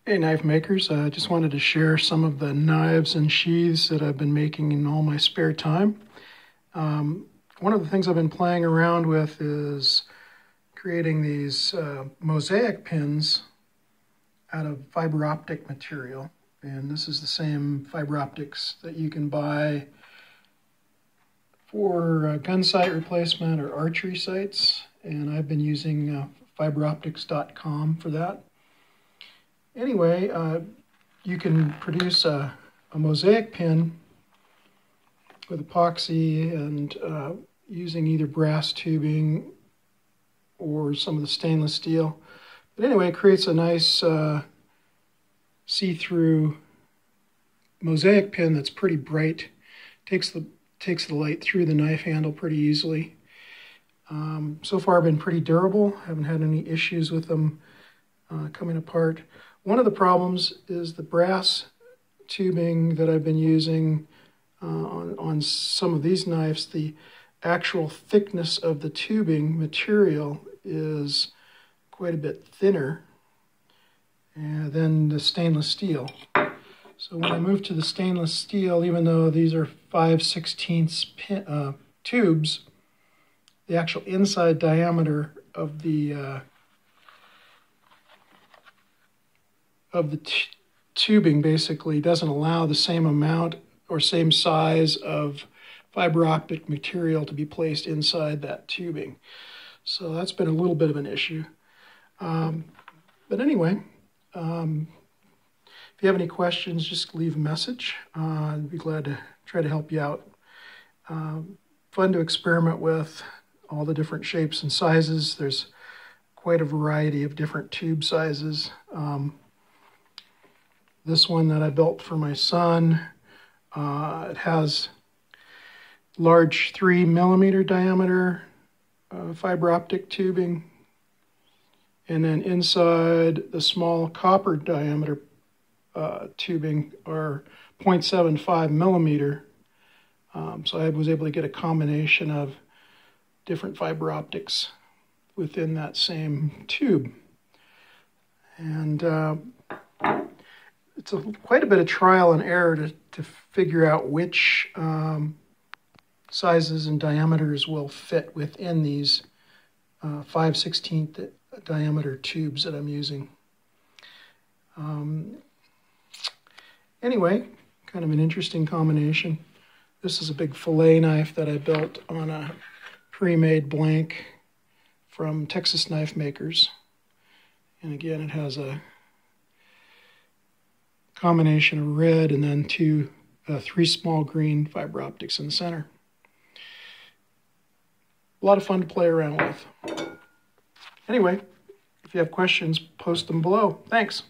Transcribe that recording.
Hey knife makers, I just wanted to share some of the knives and sheaths that I've been making in all my spare time. One of the things I've been playing around with is creating these mosaic pins out of fiber optic material. And this is the same fiber optics that you can buy for gun sight replacement or archery sights. And I've been using fiberoptics.com for that. Anyway, you can produce a mosaic pin with epoxy and using either brass tubing or some of the stainless steel. But anyway, it creates a nice see-through mosaic pin that's pretty bright. Takes the light through the knife handle pretty easily. So far, been pretty durable. Haven't had any issues with them coming apart. One of the problems is the brass tubing that I've been using on some of these knives. The actual thickness of the tubing material is quite a bit thinner than the stainless steel. So when I move to the stainless steel, even though these are 5/16 tubes, the actual inside diameter of the tubing basically doesn't allow the same amount or same size of fiber optic material to be placed inside that tubing. So that's been a little bit of an issue. But anyway, if you have any questions, just leave a message. I'd be glad to try to help you out. Fun to experiment with all the different shapes and sizes. There's quite a variety of different tube sizes. This one that I built for my son, it has large 3mm diameter fiber optic tubing, and then inside the small copper diameter tubing are 0.75mm. So I was able to get a combination of different fiber optics within that same tube. And it's quite a bit of trial and error to figure out which sizes and diameters will fit within these 5/16 diameter tubes that I'm using. Anyway, kind of an interesting combination. This is a big fillet knife that I built on a pre-made blank from Texas Knife Makers. And again, it has a combination of red and then three small green fiber optics in the center. A lot of fun to play around with. Anyway, if you have questions, post them below. Thanks.